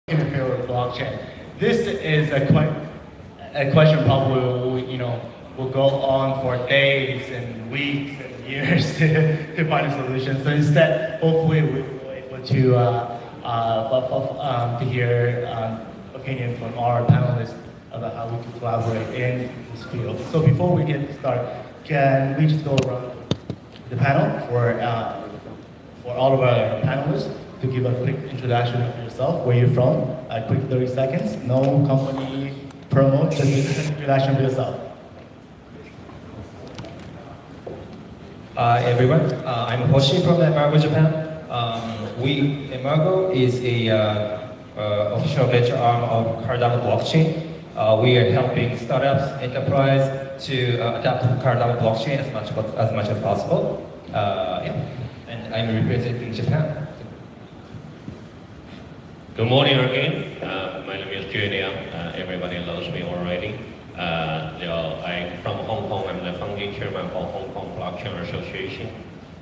in the field of blockchain. This is a question probably will go on for days and weeks and years to find a solution. So instead, hopefully we'll be able to hear opinion from our panelists about how we can collaborate in this field. So before we get started, can we just go around the panel for all of our panelists to give a quick introduction of yourself, where you're from, a quick 30 seconds, no company promo, just an introduction of yourself. Hi everyone, I'm Hoshi from Embargo Japan. Embargo is a official venture arm of Cardano blockchain. We are helping startups, enterprise to adapt to Cardano blockchain as much as possible. And I'm representing Japan. Good morning again. My name is Julian. Everybody knows me already. I'm from Hong Kong. I'm the founding chairman of Hong Kong Blockchain Association.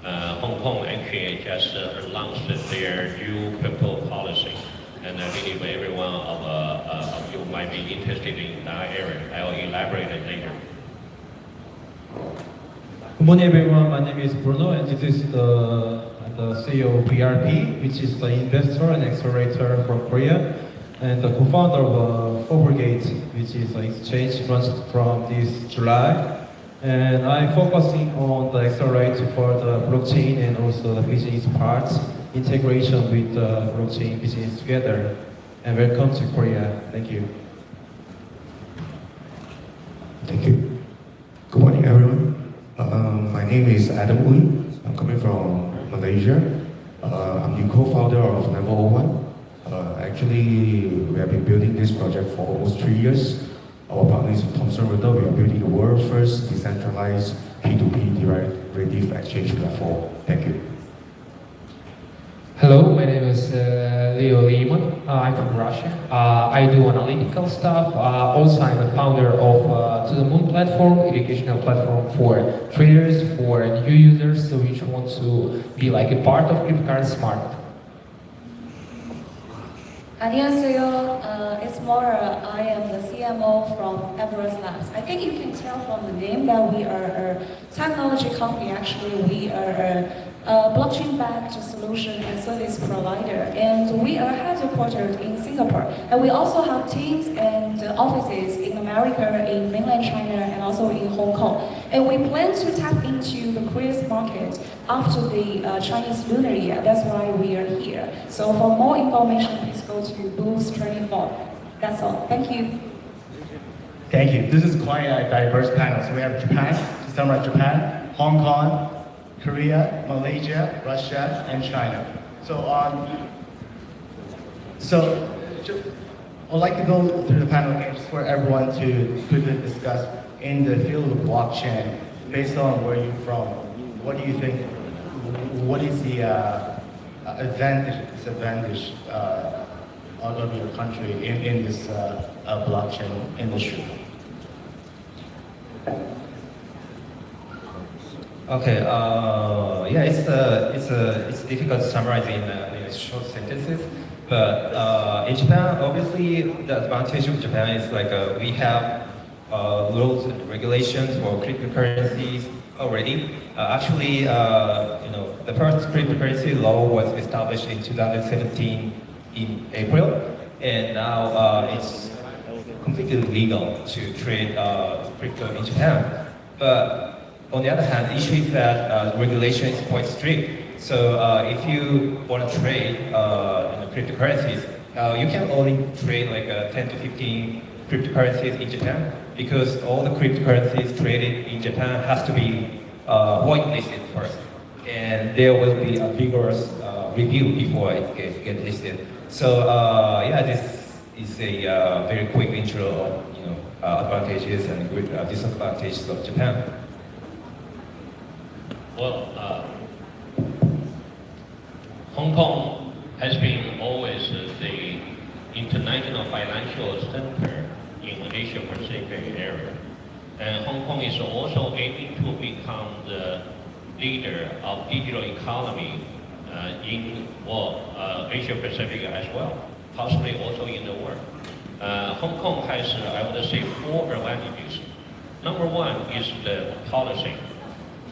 Hong Kong actually just launched their new crypto policy, and I believe everyone of you might be interested in that area. I will elaborate it later. Good morning, everyone. My name is Bruno, and this is the CEO of BRP, which is the investor and accelerator from Korea, and the co-founder of Fobergate, which is an exchange launched from this July. And I'm focusing on the accelerator for the blockchain and also the business part, integration with the blockchain business together. And welcome to Korea. Thank you. Thank you. Good morning, everyone. My name is Adam Ui. I'm coming from Malaysia. I'm the co-founder of Level 01. Actually, we have been building this project for almost 3 years. Our partner is Thomson Reuters. We are building the world's first decentralized P2P derivative exchange platform. Thank you. Hello, my name is Leo Lehman. I'm from Russia. I do analytical stuff. Also, I'm a founder of To the Moon platform, educational platform for traders, for new users, so which want to be like a part of cryptocurrency market. 안녕하세요. It's Maura. I am the CMO from Everest Labs. I think you can tell from the name that we are a technology company. Actually, we are a blockchain-backed solution and service provider, and we are headquartered in Singapore. And we also have teams and offices in America, in mainland China, and also in Hong Kong. And we plan to tap into the Korea's market after the Chinese Lunar Year. That's why we are here. So for more information, please go to booth 24. That's all. Thank you. Thank you. This is quite a diverse panel. So we have Japan, to summarize Japan, Hong Kong, Korea, Malaysia, Russia, and China. So I'd like to go through the panel again just for everyone to quickly discuss in the field of blockchain, based on where you're from. What do you think? What is the advantage, disadvantage of your country in this blockchain industry? Okay. It's difficult to summarize in short sentences. But in Japan, obviously, the advantage of Japan is like we have rules and regulations for cryptocurrencies already. Actually, the first cryptocurrency law was established in 2017 in April, and now it's completely legal to trade crypto in Japan. But on the other hand, the issue is that regulation is quite strict. So if you want to trade cryptocurrencies, you can only trade like 10 to 15 cryptocurrencies in Japan, because all the cryptocurrencies traded in Japan has to be whitelisted first, and there will be a vigorous review before it gets listed. So this is a very quick intro of advantages and disadvantages of Japan. Well, Hong Kong has been always the international financial center in the Asia Pacific area. And Hong Kong is also aiming to become the leader of digital economy in Asia Pacific as well. possibly also in the world. Hong Kong has, I would say, 4 advantages. Number one is the policy.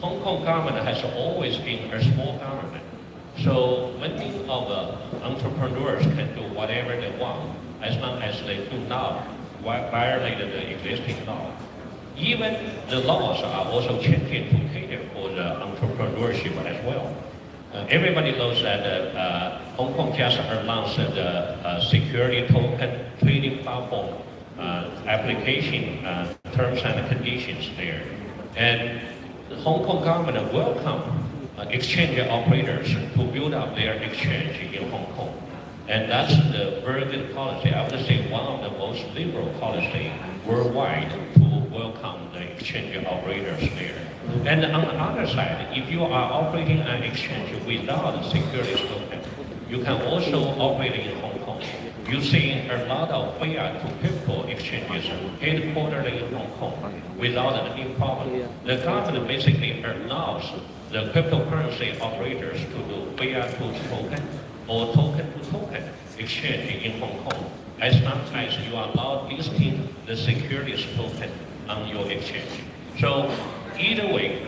Hong Kong government has always been a small government. So many of the entrepreneurs can do whatever they want as long as they do not violate the existing law. Even the laws are also changing to cater for the entrepreneurship as well. Everybody knows that Hong Kong just announced the security token trading platform application terms and conditions there. And the Hong Kong government welcome exchange operators to build up their exchange in Hong Kong. And that's the very good policy. I would say one of the most liberal policy worldwide to welcome the exchange operators there. And on the other side, if you are operating an exchange without a securities token, you can also operate in Hong Kong. You see a lot of fiat to crypto exchanges headquartered in Hong Kong without any problem. The government basically allows the cryptocurrency operators to do fiat to token or token to token exchange in Hong Kong, as long as you are not listing the securities token on your exchange. So either way,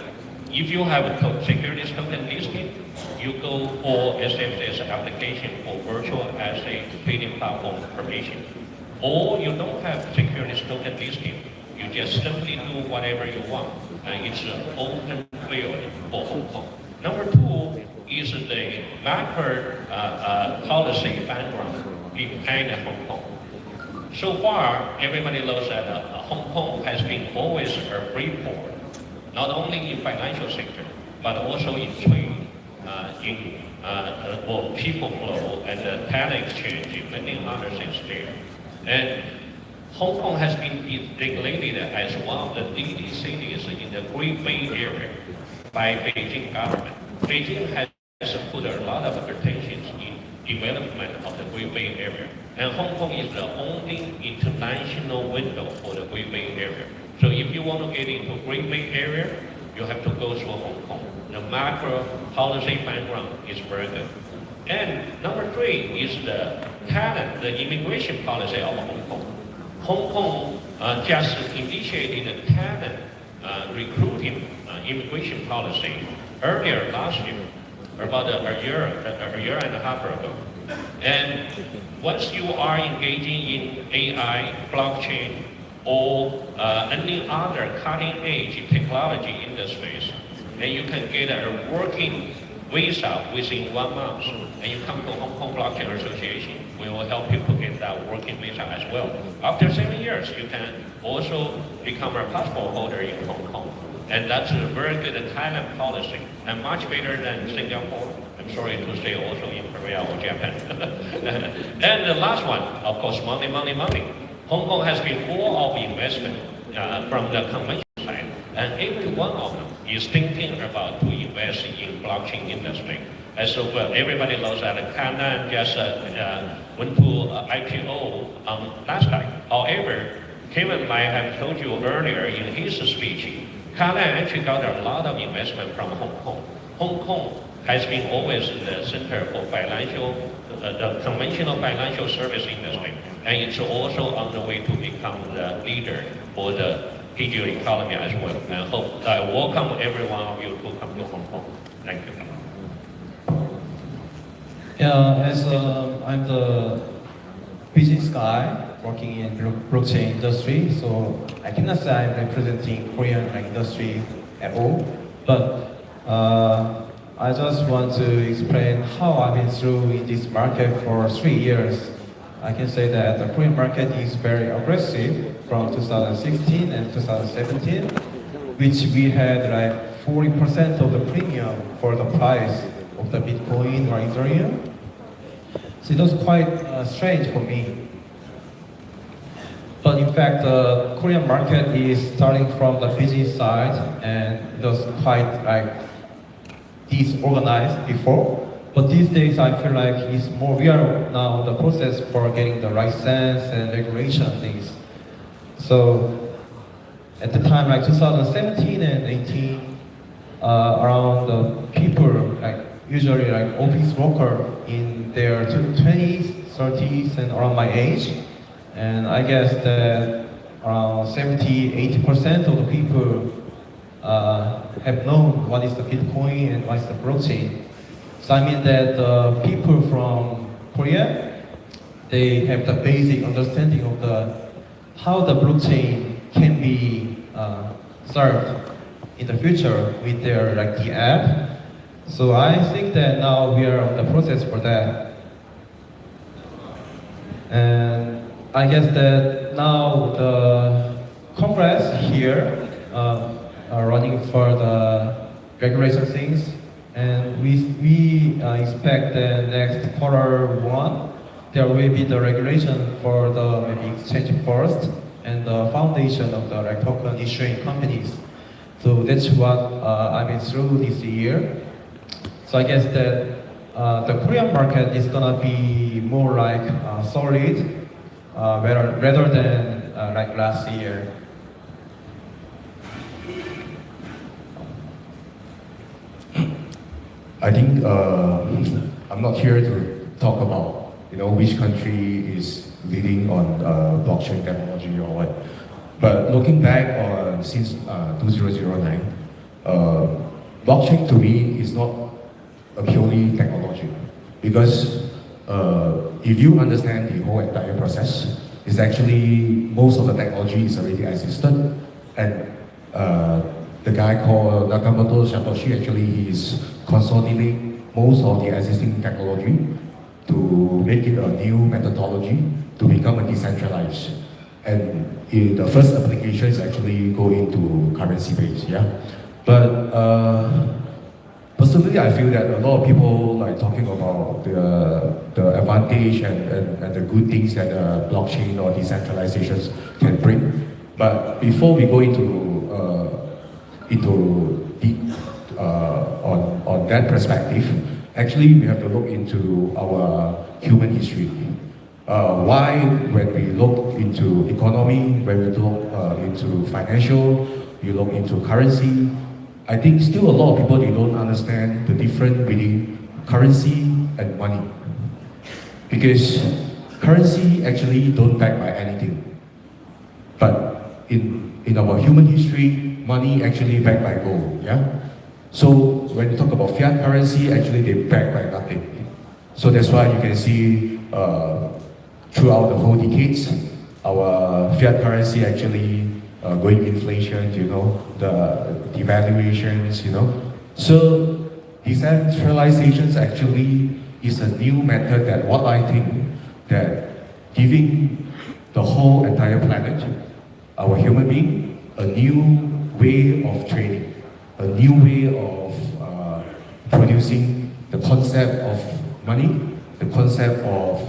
if you have a securities token listing, you go for SFS application for virtual asset trading platform permission. Or you don't have securities token listing, you just simply do whatever you want. And it's an open field for Hong Kong. Number two is the macro policy background behind Hong Kong. So far, everybody knows that Hong Kong has been always a free port, not only in financial sector, but also in trade, in people flow and talent exchange, many other things there. And Hong Kong has been regulated as one of the leading cities in the Great Bay Area by Beijing government. Beijing has put a lot of attention in development of the Great Bay Area. And Hong Kong is the only international window for the Great Bay Area. So if you want to get into Great Bay Area, you have to go through Hong Kong. The macro policy background is very good. And number three is the talent, the immigration policy of Hong Kong. Hong Kong just initiated a talent recruiting immigration policy earlier last year, about a year and a half ago. And once you are engaging in AI, blockchain, or any other cutting-edge technology industries, and you can get a working visa within 1 month, and you come to Hong Kong Blockchain Association, we will help you to get that working visa as well. After 7 years, you can also become a passport holder in Hong Kong. And that's a very good talent policy, and much better than Singapore. I'm sorry to say also in Korea or Japan. And the last one, of course, money, money, money. Hong Kong has been full of investment from the conventional side, and every one of them is thinking about to invest in blockchain industry. And so everybody knows that Canaan just went to IPO last time. However, Kevin might have told you earlier in his speech, Canaan actually got a lot of investment from Hong Kong. Hong Kong has been always the center for the conventional financial service industry, and it's also on the way to become the leader for the digital economy as well. And I welcome every one of you to come to Hong Kong. Thank you. Yeah, as I'm the business guy working in blockchain industry, so I cannot say I'm representing Korean industry at all. But I just want to explain how I've been through in this market for 3 years. I can say that the Korean market is very aggressive from 2016 and 2017, which we had like 40% of the premium for the price of the Bitcoin or Ethereum. So it was quite strange for me. But in fact, the Korean market is starting from the business side, and it was quite like disorganized before. But these days, I feel like it's more. We are now in the process for getting the license and regulation things. So at the time, like 2017 and 18, around the people, like usually like office worker in their 20s, 30s and around my age. And I guess that around 70-80% of the people have known what is the Bitcoin and what is the blockchain. So I mean that people from Korea, they have the basic understanding of how the blockchain can be served in the future with their the app. So I think that now we are on the process for that. And I guess that now the Congress here are running for the regulation things, and we expect that next Q1 there will be the regulation for the maybe exchange first and the foundation of the token issuing companies. So that's what I've been through this year. So I guess that the Korean market is gonna be more like solid rather than like last year. I think I'm not here to talk about which country is leading on blockchain technology or what. But looking back on since 2009, blockchain to me is not a purely technology, because if you understand the whole entire process, it's actually most of the technology is already existed, and the guy called Nakamoto Satoshi actually is consolidating most of the existing technology to make it a new methodology to become a decentralized. And the first application is actually going to currency base, yeah. But personally, I feel that a lot of people like talking about the advantage and the good things that blockchain or decentralizations can bring. But before we go on that perspective, actually we have to look into our human history. Why, when we look into economy, when we look into financial, you look into currency, I think still a lot of people, they don't understand the difference between currency and money. Because currency actually don't back by anything. But in our human history, money actually backed by gold, yeah? So when you talk about fiat currency, actually they back by nothing. So that's why you can see throughout the whole decades, our fiat currency actually going inflation, the devaluations, So decentralizations actually is a new method that what I think that giving the whole entire planet, our human being, a new way of trading, a new way of producing the concept of money, the concept of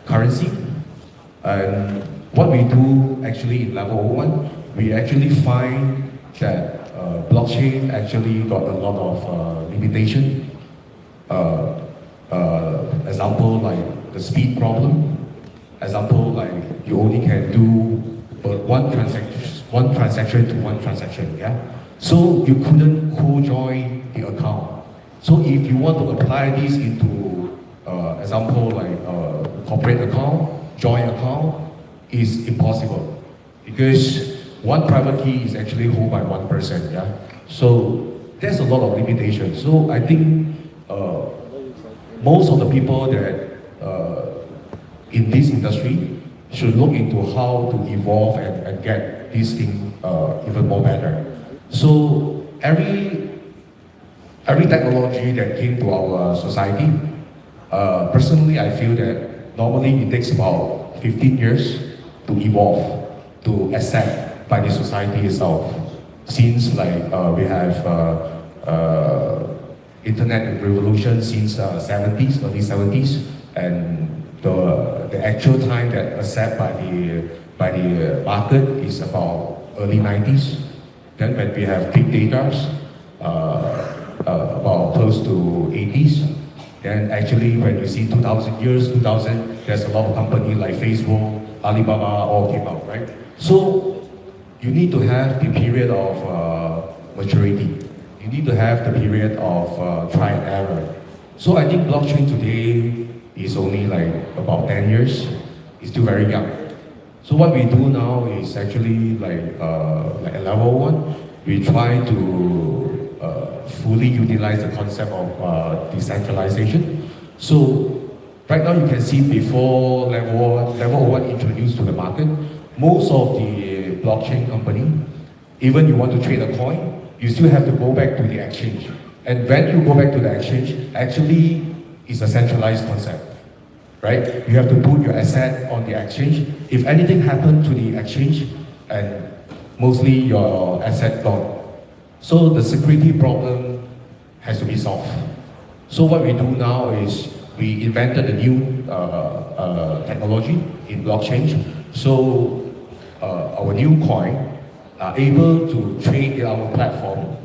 currency. And what we do actually in level 1, we actually find that blockchain actually got a lot of limitation. Example like the speed problem. Example like you only can do one transaction to one transaction, yeah? So you couldn't co-join the account. So if you want to apply this into example like corporate account, joint account, is impossible, because one private key is actually held by one person, yeah? So there's a lot of limitations. So I think most of the people that in this industry should look into how to evolve and get this thing even more better. So every technology that came to our society, personally I feel that normally it takes about 15 years to evolve, to accept by the society itself. Since like we have internet revolution since 70s, early 70s, and the actual time that accept by the market is about early 90s. Then when we have big data, about close to 80s. Then actually when you see 2000, there's a lot of companies like Facebook, Alibaba all came out, right? So you need to have the period of maturity. You need to have the period of try and error. So I think blockchain today is only like about 10 years. It's still very young. So what we do now is actually like at level 1, we try to fully utilize the concept of decentralization. So right now you can see before level 1 introduced to the market, most of the blockchain company, even you want to trade a coin, you still have to go back to the exchange. And when you go back to the exchange, actually it's a centralized concept, right? You have to put your asset on the exchange. If anything happens to the exchange, and mostly your asset gone. So the security problem has to be solved. So what we do now is we invented a new technology in blockchain. So our new coin are able to trade in our platform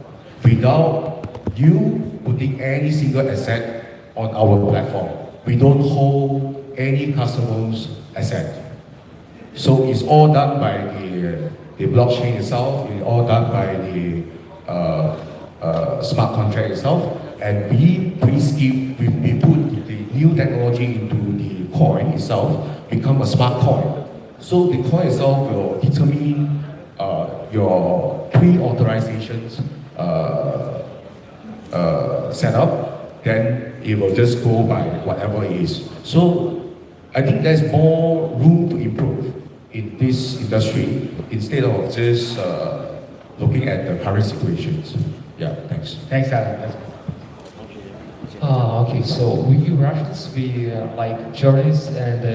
without you putting any single asset on our platform. We don't hold any customer's asset. So it's all done by the blockchain itself, it's all done by the smart contract itself, and we put the new technology into the coin itself, become a smart coin. So the coin itself will determine your pre-authorizations setup, then it will just go by whatever it is. So I think there's more room to improve in this industry instead of just looking at the current situations. Yeah, thanks. Thanks, Adam. Okay, so we Russians, we like journeys and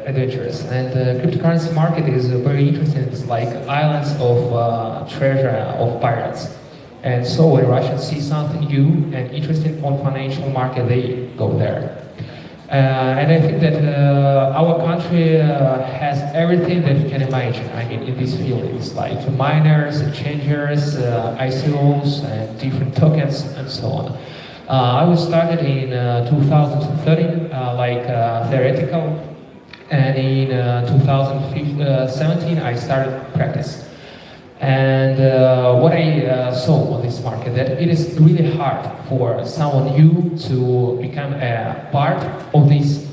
adventures, and the cryptocurrency market is very interesting. It's like islands of treasure of pirates. And so when Russians see something new and interesting on financial market, they go there. And I think that our country has everything that you can imagine. I mean, in this field, it's like miners, exchangers, ICOs, and different tokens, and so on. I was started in 2013, like theoretical, and in 2017 I started practice. And what I saw on this market, that it is really hard for someone new to become a part of this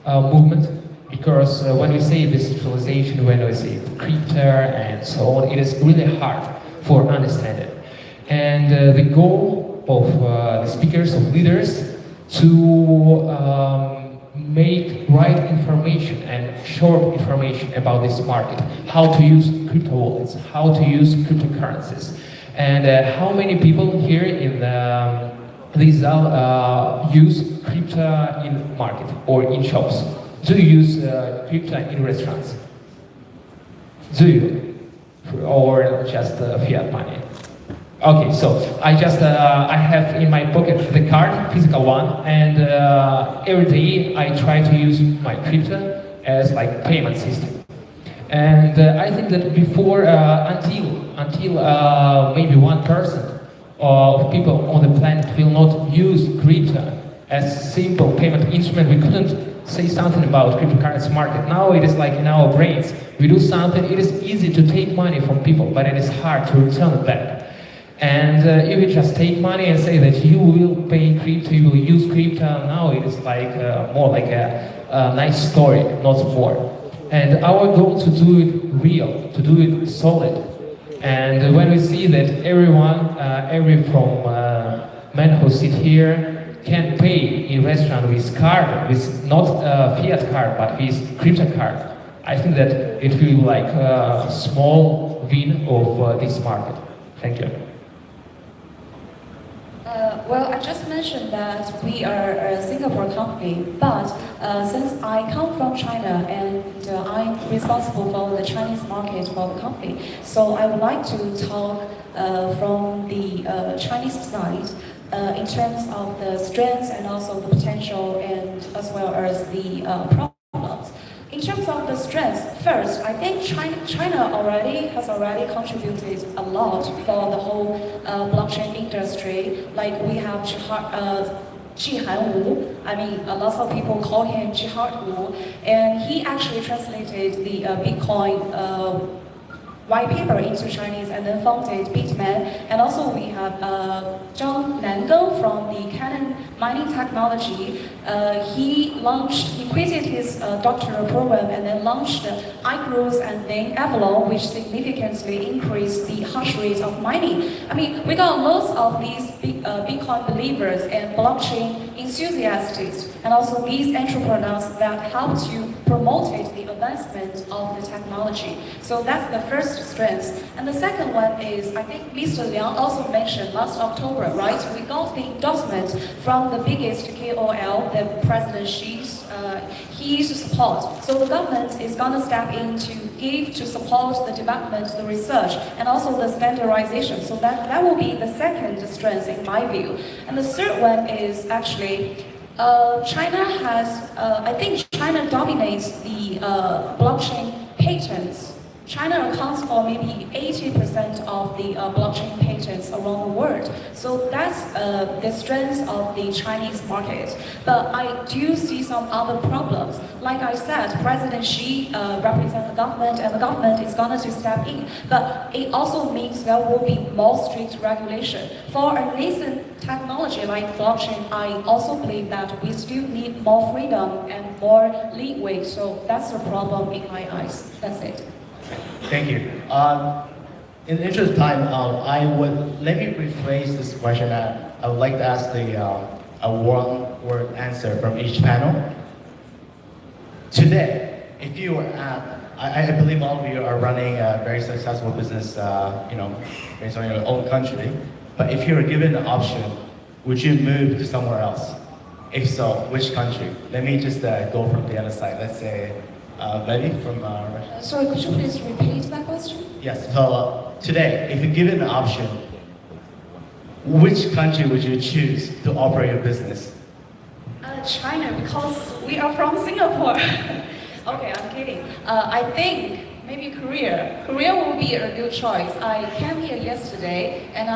movement, because when we say decentralization, when we say crypto and so on, it is really hard for understanding. And the goal of the speakers, of leaders, to make right information and short information about this market, how to use crypto wallets, how to use cryptocurrencies, and how many people here in this use crypto in market or in shops. Do you use crypto in restaurants? Do you? Or just fiat money? Okay, so I have in my pocket the card, physical one, and every day I try to use my crypto as like payment system. And I think that before, until maybe 1% of people on the planet will not use crypto as simple payment instrument, we couldn't say something about cryptocurrency market. Now it is like in our brains. We do something, it is easy to take money from people, but it is hard to return it back. And if you just take money and say that you will pay crypto, you will use crypto, now it is like more like a nice story, not more. And our goal to do it real, to do it solid. And when we see that everyone, from men who sit here, can pay in restaurant with card, with not fiat card, but with crypto card, I think that it will be like a small win of this market. Thank you. Well, I just mentioned that we are a Singapore company, but since I come from China and I'm responsible for the Chinese market for the company, so I would like to talk from the Chinese side in terms of the strengths and also the potential, and as well as the problems. In terms of the strengths, first, I think China has already contributed a lot for the whole blockchain industry. Like we have Jihan Wu. I mean, a lot of people call him Jihad Wu, and he actually translated the Bitcoin white paper into Chinese and then founded Bitman. And also we have Zhang Nangeng from the Canon Mining Technology. He created his doctoral program and then launched iGrows and then Avalon, which significantly increased the hash rate of mining. I mean, we got lots of these Bitcoin believers and blockchain enthusiasts, and also these entrepreneurs that help to promote the advancement of the technology. So that's the first strength. And the second one is, I think Mr. Liang also mentioned last October, right? We got the endorsement from the biggest KOL, the President Xi's support. So the government is going to step in to give to support the development, the research, and also the standardization. So that will be the second strength in my view. And the third one is actually China has, I think China dominates the blockchain patents. China accounts for maybe 80% of the blockchain patents around the world. So that's the strength of the Chinese market. But I do see some other problems. Like I said, President Xi represents the government, and the government is going to step in. But it also means there will be more strict regulation. For a nascent technology like blockchain, I also believe that we still need more freedom and more leeway. So that's the problem in my eyes. That's it. Thank you. In the interest of time, let me rephrase this question. I would like to ask a one-word answer from each panel. Today, if you were I believe all of you are running a very successful business, based on your own country. But if you were given the option, would you move to somewhere else? If so, which country? Let me just go from the other side. Let's say, Betty from Russia. Sorry, could you please repeat that question? Yes. So today, if you're given the option, which country would you choose to operate your business? China, because we are from Singapore. Okay, I'm kidding. I think maybe Korea. Korea will be a good choice. I came here yesterday, and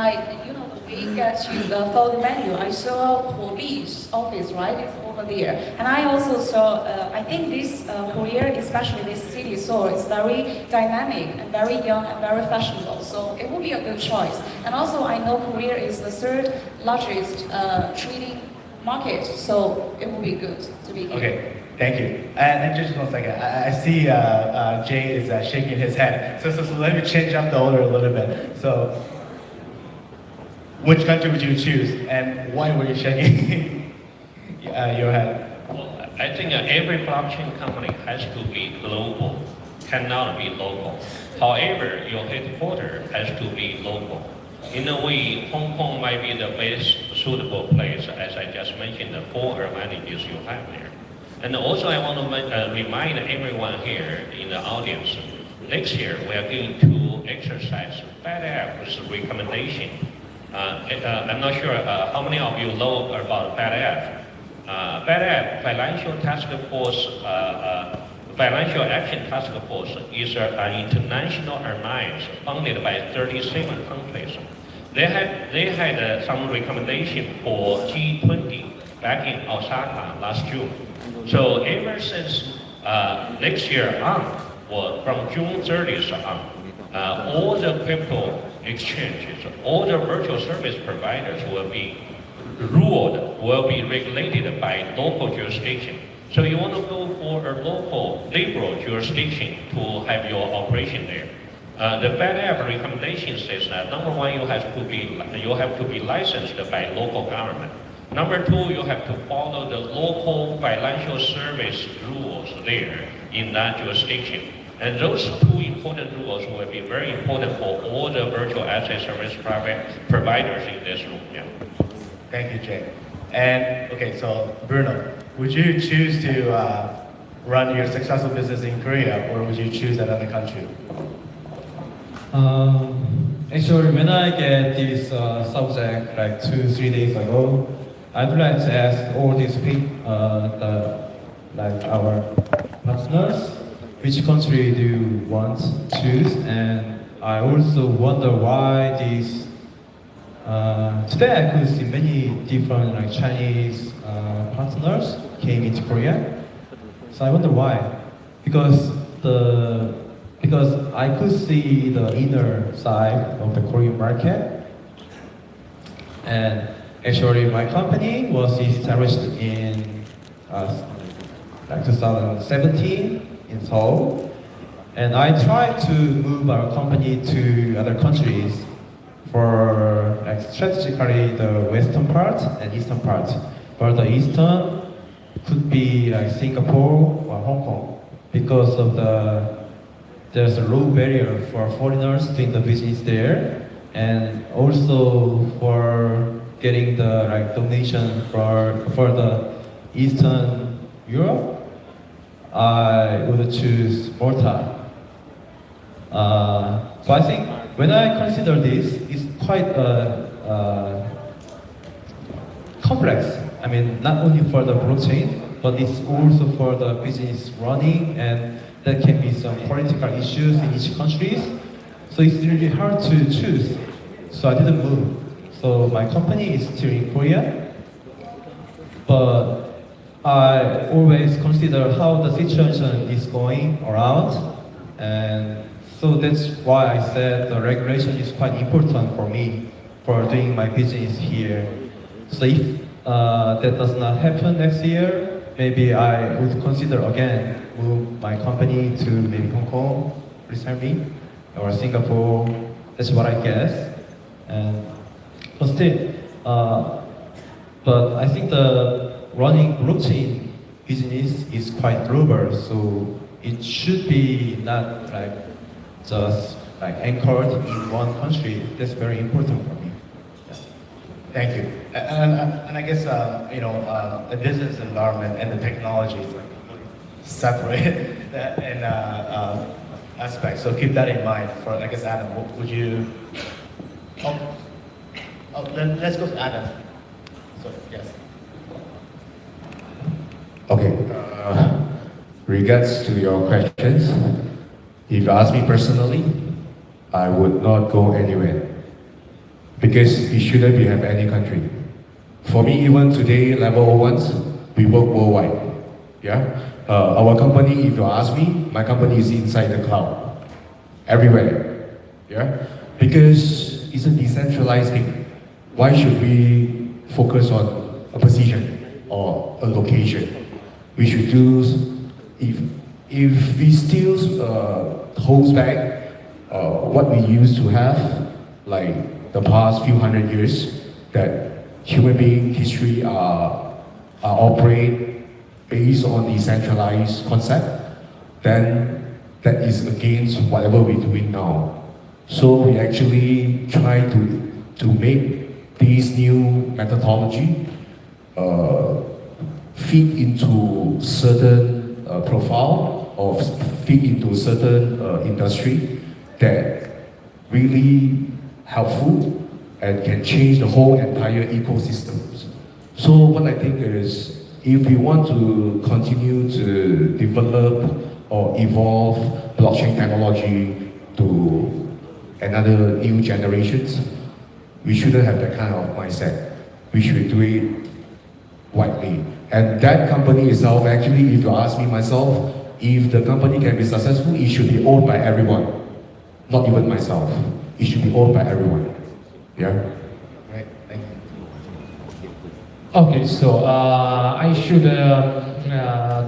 we get to follow the menu. I saw police office, right? It's over there. And I also saw, I think this Korea, especially this city, Seoul, is very dynamic and very young and very fashionable. So it will be a good choice. And also I know Korea is the third largest trading market. So it will be good to be here. Okay. Thank you. And just 1 second. I see Jay is shaking his head. So let me change up the order a little bit. So, which country would you choose, and why were you shaking your head? Well, I think every blockchain company has to be global, cannot be local. However, your headquarters has to be local. In a way, Hong Kong might be the best suitable place, as I just mentioned, the 4 advantages you have there. And also I want to remind everyone here in the audience, next year we are going to exercise FATF's recommendation. I'm not sure how many of you know about FATF. FATF, Financial Action Task Force, is an international alliance funded by 37 countries. They had some recommendation for G20 back in Osaka last June. So ever since next year on, or from June 30th on, all the crypto exchanges, all the virtual service providers will be regulated by local jurisdiction. So you want to go for a local liberal jurisdiction to have your operation there. The FATF recommendation says that number one, you have to be licensed by local government. Number two, you have to follow the local financial service rules there in that jurisdiction. And those 2 important rules will be very important for all the virtual asset service providers in this room. Yeah. Thank you, Jay. And okay, so Bruno, would you choose to run your successful business in Korea, or would you choose another country? Actually, when I get this subject like 2-3 days ago, I'd like to ask all these people, like our partners, which country do you want to choose? And I also wonder why these. Today I could see many different like Chinese partners came into Korea. So I wonder why. Because the because I could see the inner side of the Korean market. And actually, my company was established in like 2017 in Seoul. And I tried to move our company to other countries for like strategically the western part and eastern part. For the eastern could be like Singapore or Hong Kong because of there's a low barrier for foreigners doing the business there, and also for getting the like donation for the Eastern Europe, I would choose Malta. So I think when I consider this, it's quite complex. I mean, not only for the blockchain, but it's also for the business running, and there can be some political issues in each country. So it's really hard to choose. So I didn't move. So my company is still in Korea, but I always consider how the situation is going around, and so that's why I said the regulation is quite important for me for doing my business here. So if that does not happen next year, maybe I would consider again move my company to maybe Hong Kong recently or Singapore. That's what I guess. And but still, but I think the running blockchain business is quite global, so it should be not like just like anchored in one country. That's very important for me. Thank you. And I guess the business environment and the technology is like separate in aspects. So keep that in mind. For I guess Adam, would you? Let's go to Adam. So yes. Okay. Regards to your questions, if you ask me personally, I would not go anywhere because it shouldn't be have any country. For me, even today, level 01s, we work worldwide. Yeah. Our company, if you ask me, my company is inside the cloud, everywhere. Yeah. Because it's a decentralized thing. Why should we focus on a position or a location? We should do, if we still hold back what we used to have, like the past few hundred years, that human being history are operate based on decentralized concept, then that is against whatever we're doing now. So we actually try to make these new methodology fit into certain profile or fit into certain industry that really helpful and can change the whole entire ecosystems. So what I think is, if we want to continue to develop or evolve blockchain technology to another new generations, we shouldn't have that kind of mindset. We should do it widely. And that company itself, actually, if you ask me myself, if the company can be successful, it should be owned by everyone, not even myself. It should be owned by everyone. Yeah? Right. Thank you. Okay, so I should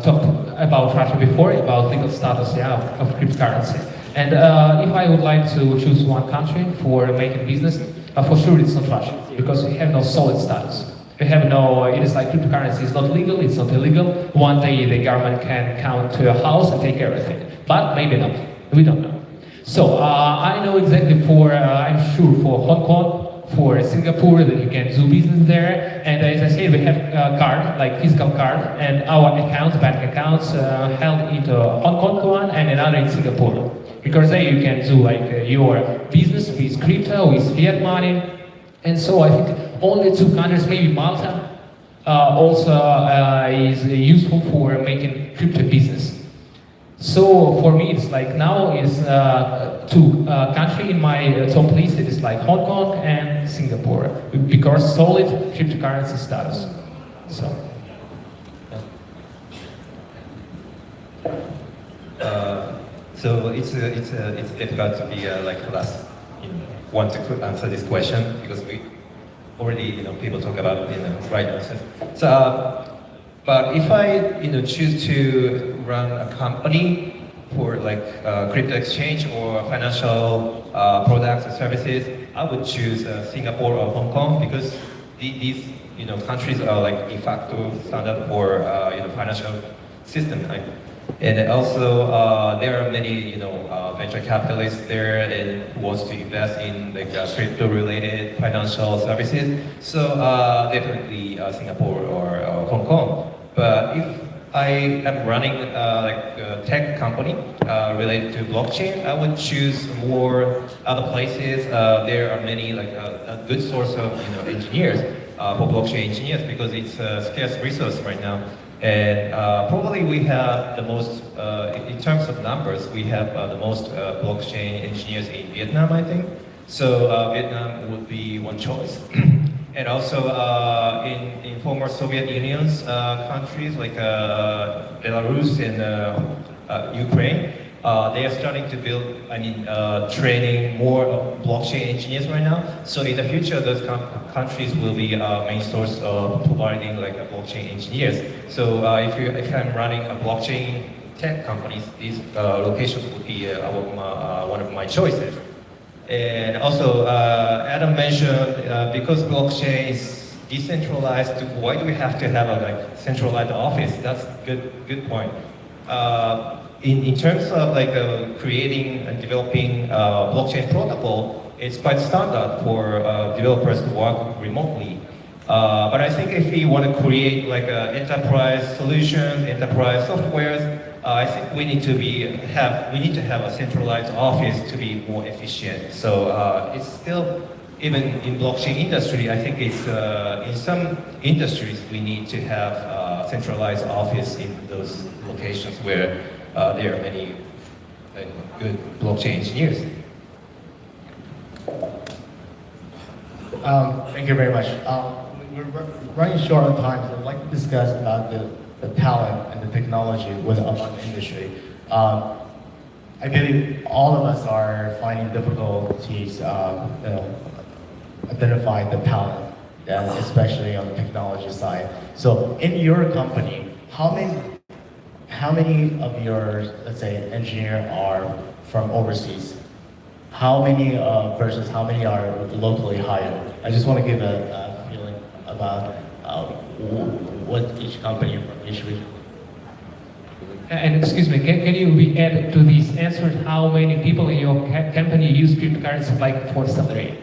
talk about Russia before, about legal status of cryptocurrency. And if I would like to choose one country for making business, for sure it's not Russia, because we have no solid status. We have no, it is like cryptocurrency is not legal, it's not illegal. One day the government can come to your house and take everything, but maybe not, we don't know. So I know exactly for, I'm sure for Hong Kong, for Singapore, that you can do business there. And as I said, we have a card, like physical card, and our accounts, bank accounts, held into Hong Kong one and another in Singapore. Because there you can do like your business with crypto, with fiat money. And so I think only two countries, maybe Malta, also is useful for making crypto business. So for me, it's like now is two countries in my top list. It is like Hong Kong and Singapore because solid cryptocurrency status. So. So it's difficult to be like last one to answer this question because we already people talk about right answers. So, but if I choose to run a company for like crypto exchange or financial products or services, I would choose Singapore or Hong Kong because these countries are like de facto standard for financial system. And also there are many venture capitalists there and who wants to invest in like crypto related financial services. So definitely Singapore or Hong Kong. But if I am running like a tech company related to blockchain, I would choose more other places. There are many like a good source of engineers for blockchain engineers because it's a scarce resource right now. And probably we have the most, in terms of numbers, we have the most blockchain engineers in Vietnam, I think. So Vietnam would be one choice. And also in former Soviet Union's countries like Belarus and Ukraine, they are starting to build, training more of blockchain engineers right now. So in the future, those countries will be main source of providing like blockchain engineers. So if I'm running a blockchain tech companies, these locations would be one of my choices. And also, Adam mentioned because blockchain is decentralized, why do we have to have a centralized office? That's good point. In terms of creating and developing blockchain protocol, it's quite standard for developers to work remotely. But I think if we want to create enterprise solutions, enterprise softwares, I think we need to have a centralized office to be more efficient. So it's still, even in blockchain industry, I think it's in some industries we need to have a centralized office in those locations where there are many good blockchain engineers. Thank you very much. We're running short on time, so I'd like to discuss about the talent and the technology among the industry. I believe all of us are finding difficulties, identifying the talent, especially on the technology side. So, in your company, how many of your, let's say, engineers are from overseas? How many versus how many are locally hired? I just want to give a feeling about what each company from each region. And excuse me, can you add to these answers how many people in your company use cryptocurrency like for salary?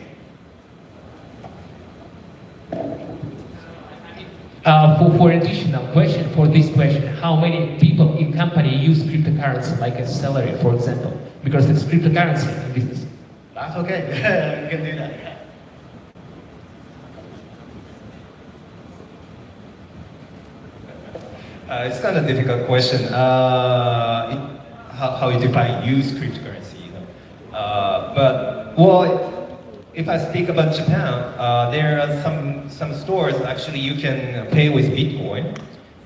For additional question, for this question, how many people in company use cryptocurrency like a salary, for example? Because it's cryptocurrency in business. That's okay, you can do that. It's kind of a difficult question. How you define use cryptocurrency, but if I speak about Japan, there are some stores actually you can pay with Bitcoin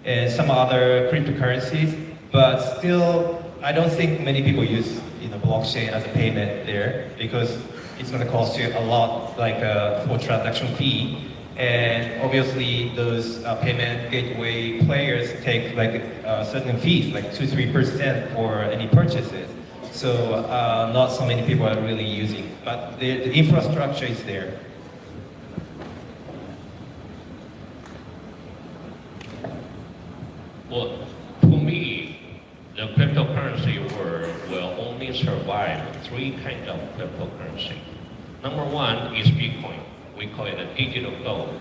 and some other cryptocurrencies, but still I don't think many people use blockchain as a payment there because it's going to cost you a lot for transaction fee. And obviously, those payment gateway players take certain fees, like 2-3% for any purchases. So not so many people are really using, but the infrastructure is there. Well, to me, the cryptocurrency world will only survive three kinds of cryptocurrency. Number one is Bitcoin. We call it a digital gold.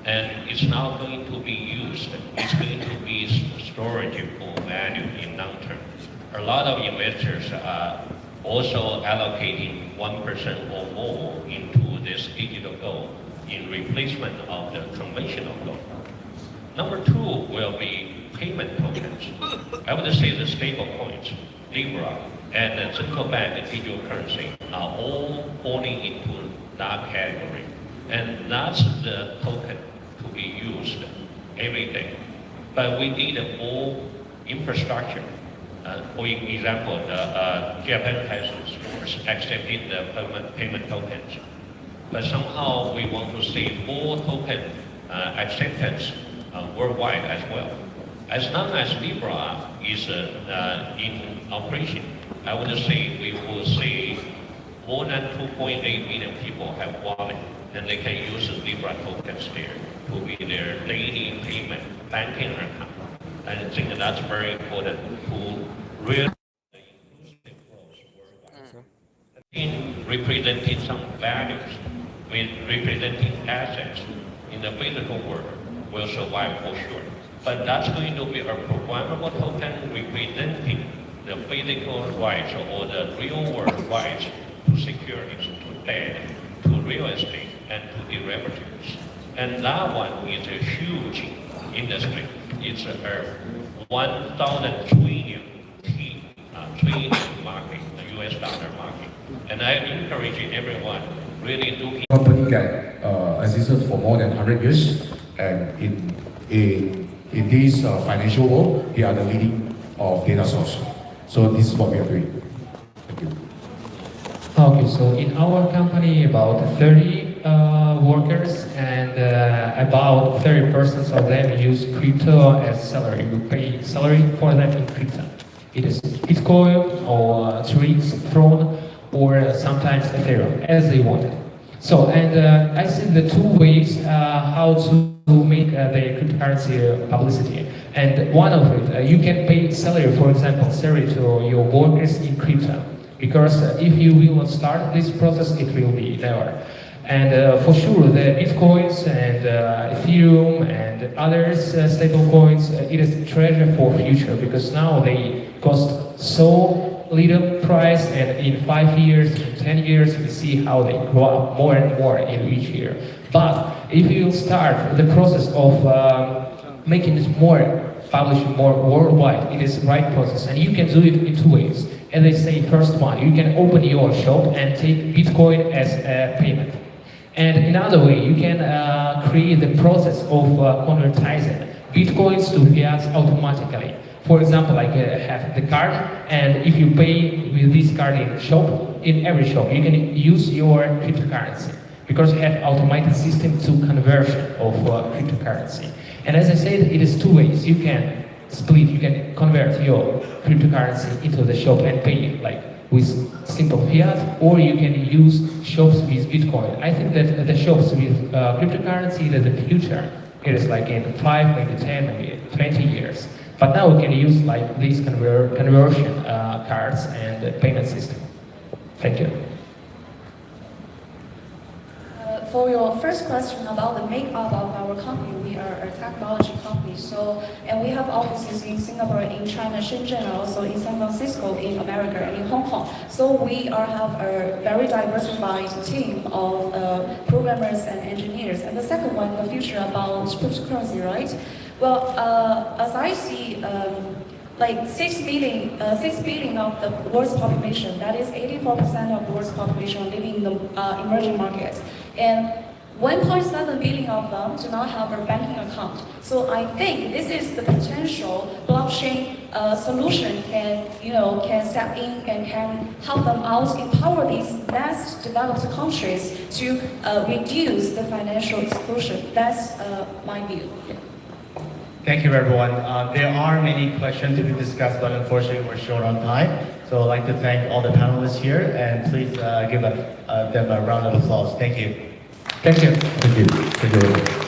And it's now going to be used. It's going to be storageable value in long term. A lot of investors are also allocating 1% or more into this digital gold in replacement of the conventional gold. Number two will be payment tokens. I would say the stable coins, Libra, and the central bank digital currency are all falling into that category. And that's the token to be used every day. But we need more infrastructure For example, Japan has stores accepting the payment tokens, but somehow we want to see more token acceptance worldwide as well. As long as Libra is in operation, I would say we will see more than 2.8 million people have wallet, and they can use Libra tokens there to be their daily payment banking account. And I think that's very important to really in representing some values, with representing assets in the physical world will survive for sure. But that's going to be a programmable token representing the physical rights or the real world rights to securities, to debt, to real estate, and to derivatives. And that one is a huge industry. It's a 1,000 trillion trillion market, the US dollar market. And I encourage everyone really looking. Company that existed for more than 100 years, and in this financial world, they are the leading of data source. So this is what we are doing. Thank you. Okay, so in our company, about 30 workers, and about 30% of them use crypto as salary. You pay salary for them in crypto. It is Bitcoin or Trees, Tron, or sometimes Ethereum, as they want it. So, and I see the two ways how to make the cryptocurrency publicity. And one of it, you can pay salary, for example, salary to your workers in crypto. Because if you will not start this process, it will be never. And for sure, the Bitcoins and Ethereum and others stable coins, it is a treasure for future, because now they cost so little price, and in 5 years, in 10 years, we see how they grow up more and more in each year. But if you start the process of making it more, publishing more worldwide, it is the right process, and you can do it in two ways. As I say, first one, you can open your shop and take Bitcoin as a payment. And another way, you can create the process of converting Bitcoins to fiat automatically. For example, like have the card, and if you pay with this card in shop, in every shop, you can use your cryptocurrency, because you have automated system to conversion of cryptocurrency. And as I said, it is two ways. You can split, you can convert your cryptocurrency into the shop and pay like with simple fiat, or you can use shops with Bitcoin. I think that the shops with cryptocurrency is the future. It is like in 5, maybe 10, maybe 20 years. But now we can use like these conversion cards and payment system. Thank you. For your first question about the makeup of our company, we are a technology company. So, and we have offices in Singapore, in China, Shenzhen, and also in San Francisco, in America, and in Hong Kong. So we have a very diversified team of programmers and engineers. And the second one, the future about cryptocurrency, right? Well, as I see, like 6 billion of the world's population, that is 84% of the world's population living in the emerging markets. And 1.7 billion of them do not have a banking account. So I think this is the potential blockchain solution can step in and can help them out, empower these less developed countries to reduce the financial exclusion. That's my view. Yeah. Thank you, everyone. There are many questions to be discussed, but unfortunately we're short on time. So I'd like to thank all the panelists here, and please give them a round of applause. Thank you. Thank you. Thank you. Thank you.